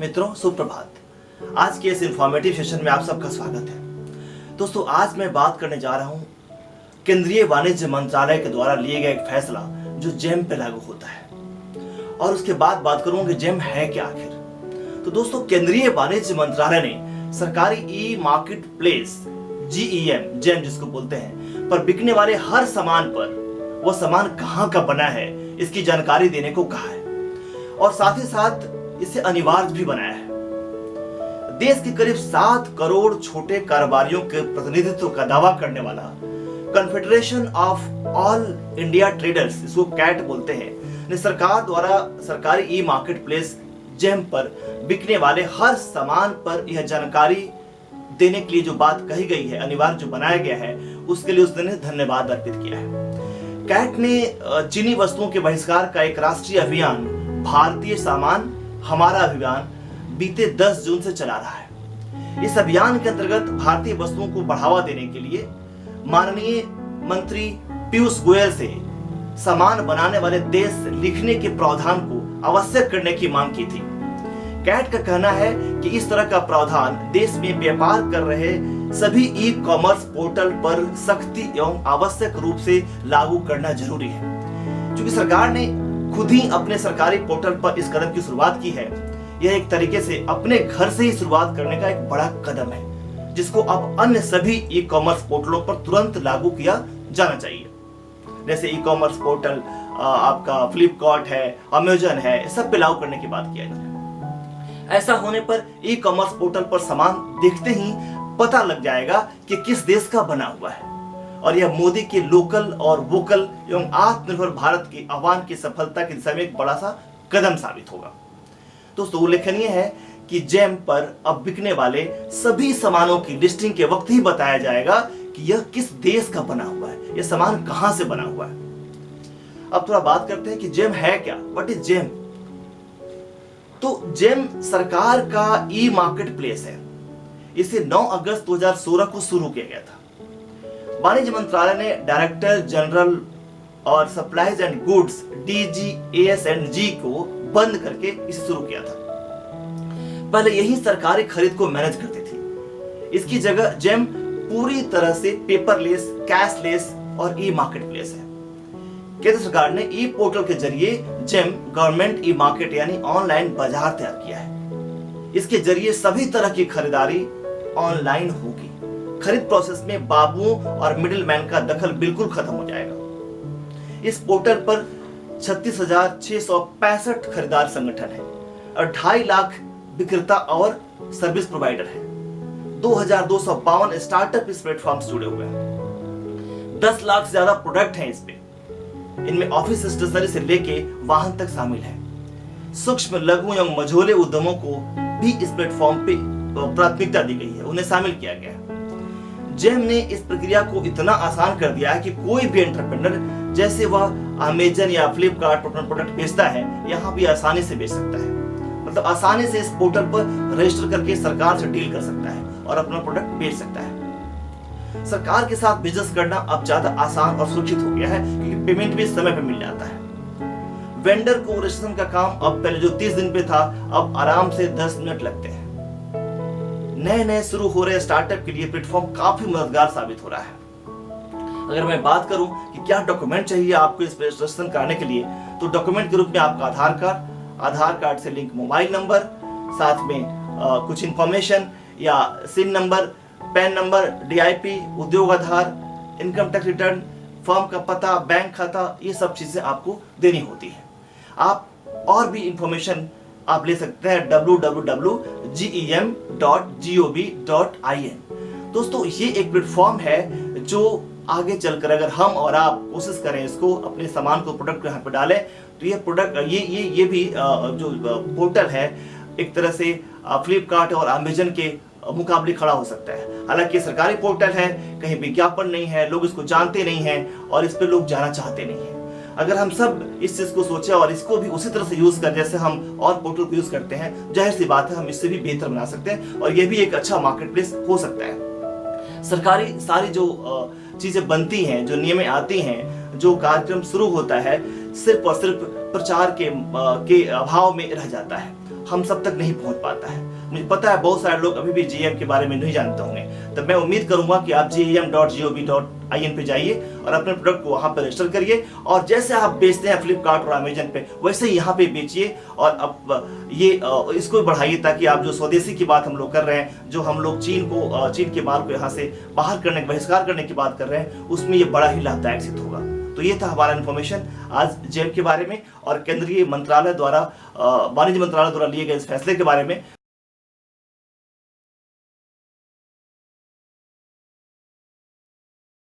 मित्रों सुप्रभात। आज के इस इंफॉर्मेटिव सेशन में आप सबका स्वागत है। दोस्तों आज मैं बात करने जा रहा हूं केंद्रीय वाणिज्य मंत्रालय के द्वारा लिए गए एक फैसला जो जेम पे लागू होता है और उसके बाद बात करूंगा कि जेम है क्या आखिर। तो दोस्तों केंद्रीय वाणिज्य मंत्रालय ने सरकारी ई मार्केट प्लेस जेम जिसको बोलते हैं पर बिकने वाले हर सामान पर वह सामान कहां का बना है इसकी जानकारी देने को कहा है और साथ ही साथ इसे अनिवार्य भी बनाया है। देश के करीब 7 करोड़ छोटे कारोबारियों के प्रतिनिधित्व का दावा करने वाला confederation of all India traders, इसको कैट बोलते हैं, ने सरकार द्वारा सरकारी ई मार्केट प्लेस जेम पर बिकने वाले हर सामान पर यह जानकारी देने के लिए जो बात कही गई है, अनिवार्य जो बनाया गया है, उसके लिए उसने धन्यवाद अर्पित किया है। कैट ने चीनी वस्तुओं के बहिष्कार का एक राष्ट्रीय अभियान भारतीय सामान हमारा अभियान बीते 10 जून से चला रहा है। इस अभियान के अंतर्गत भारतीय वस्तुओं को बढ़ावा देने के लिए माननीय मंत्री पीयूष गोयल से सामान बनाने वाले देश लिखने के प्रावधान को आवश्यक करने की मांग की थी। कैट का कहना है कि इस तरह का प्रावधान देश में व्यापार कर रहे सभी ई कॉमर्स पोर्टल पर सख्ती एवं आवश्यक रूप से लागू करना जरूरी है। क्योंकि सरकार ने खुद ही अपने सरकारी पोर्टल पर इस कदम की शुरुआत की है, यह एक तरीके से अपने घर से ही शुरुआत करने का एक बड़ा कदम है जिसको अब अन्य सभी ई कॉमर्स पोर्टलों पर तुरंत लागू किया जाना चाहिए। जैसे ई कॉमर्स पोर्टल आपका फ्लिपकार्ट है, अमेजन है, सब पे लागू करने की बात किया जाए। ऐसा होने पर ई कॉमर्स पोर्टल पर सामान देखते ही पता लग जाएगा कि किस देश का बना हुआ है और यह मोदी के लोकल और वोकल एवं आत्मनिर्भर भारत के आह्वान की सफलता की दिशा में एक बड़ा सा कदम साबित होगा। दोस्तों उल्लेखनीय है कि जेम पर अब बिकने वाले सभी सामानों की लिस्टिंग के वक्त ही बताया जाएगा कि यह किस देश का बना हुआ है, यह सामान कहां से बना हुआ है। अब थोड़ा बात करते हैं कि जेम है क्या, व्हाट इज जेम। तो जेम सरकार का ई मार्केट प्लेस है। इसे 9 अगस्त 2016 को शुरू किया गया था। वाणिज्य मंत्रालय ने डायरेक्टर जनरल और सप्लाईज एंड गुड्स DGAS&G को बंद करके इसे शुरू किया था। पहले यही सरकारी खरीद को मैनेज करती थी। इसकी जगह जेम पूरी तरह से पेपरलेस, कैशलेस और ई मार्केट प्लेस है। केंद्र सरकार ने ई पोर्टल के जरिए जेम गवर्नमेंट ई मार्केट यानी ऑनलाइन बाजार तैयार किया है। इसके जरिए सभी तरह की खरीदारी ऑनलाइन होगी। खरीद प्रोसेस में बाबुओं और मिडिलमैन का दखल बिल्कुल खत्म हो जाएगा। इस पोर्टल पर 36,665 खरीदार संगठन है और 2.5 लाख विक्रेता और सर्विस प्रोवाइडर है। 2,252 स्टार्टअप इस प्लेटफॉर्म से जुड़े हुए हैं। 10 लाख से ज्यादा प्रोडक्ट हैं इस पे। इनमें ऑफिस स्टेशनरी से लेके वाहन तक शामिल है। सूक्ष्म, लघु एवं मझोले उद्यमों को भी इस प्लेटफॉर्म पे प्राथमिकता दी गई है, उन्हें शामिल किया गया है। जेम ने इस प्रक्रिया को इतना आसान कर दिया है कि कोई भी एंटरप्रेन्योर जैसे वह अमेजन या फ्लिपकार्ट पर अपना प्रोडक्ट बेचता है, यहाँ भी आसानी से बेच सकता है। मतलब आसानी से इस पोर्टल पर रजिस्टर करके सरकार से डील कर सकता है और अपना प्रोडक्ट बेच सकता है। सरकार के साथ बिजनेस करना अब ज्यादा आसान और सुरक्षित हो गया है क्योंकि पेमेंट भी समय पर मिल जाता है। वेंडर को रजिस्ट्रेशन का काम अब पहले जो 30 दिन पे था, अब आराम से 10 मिनट लगते हैं। नए शुरू हो रहे स्टार्टअप के लिए प्लेटफॉर्म काफी मददगार साबित हो रहा है। अगर मैं बात करूं कि क्या डॉक्यूमेंट चाहिए आपको इस रजिस्ट्रेशन कराने के लिए, तो डॉक्यूमेंट के रूप में आपका आधार कार्ड से लिंक मोबाइल नंबर, साथ में कुछ इंफॉर्मेशन या सिन नंबर, पैन नंबर, DIP, उद्योग आधार, इनकम टैक्स रिटर्न, फर्म का पता, बैंक खाता, ये सब चीजें आपको देनी होती है। आप और भी इंफॉर्मेशन आप ले सकते हैं www.gem.gov.in। दोस्तों ये एक प्लेटफॉर्म है जो आगे चलकर अगर हम और आप कोशिश करें इसको अपने सामान को प्रोडक्ट यहाँ पे डालें तो ये प्रोडक्ट ये भी जो पोर्टल है एक तरह से फ्लिपकार्ट और अमेजन के मुकाबले खड़ा हो सकता है। हालांकि सरकारी पोर्टल है, कहीं विज्ञापन नहीं है, लोग इसको जानते नहीं हैं और इस पे लोग जाना चाहते नहीं हैं। अगर हम सब इस चीज को सोचे और इसको भी उसी तरह से यूज कर जैसे हम और पोर्टल को यूज करते हैं, जाहिर सी बात है हम इससे भी बेहतर बना सकते हैं और ये भी एक अच्छा मार्केट प्लेस हो सकता है। सरकारी सारी जो चीजें बनती हैं, जो नियमें आती हैं, जो कार्यक्रम शुरू होता है, सिर्फ और सिर्फ प्रचार के अभाव में रह जाता है हम सब तक नहीं पहुंच पाता है। मुझे पता है बहुत सारे लोग अभी भी GEM के बारे में नहीं जानते होंगे, तो मैं उम्मीद करूंगा कि आप gem.gov.in पे जाइए और अपने प्रोडक्ट को वहां पर रजिस्टर करिए, और जैसे आप बेचते हैं फ्लिपकार्ट और अमेजन पे, वैसे ही यहाँ पे बेचिए। और अब ये इसको बढ़ाइए, ताकि आप जो स्वदेशी की बात हम लोग कर रहे हैं, जो हम लोग चीन के माल को यहाँ से बाहर करने, बहिष्कार करने की बात कर रहे हैं, उसमें ये बड़ा ही लाभदायक सिद्ध होगा। तो ये था हमारा इन्फॉर्मेशन आज जेम के बारे में और केंद्रीय मंत्रालय द्वारा, वाणिज्य मंत्रालय द्वारा लिए गए इस फैसले के बारे में।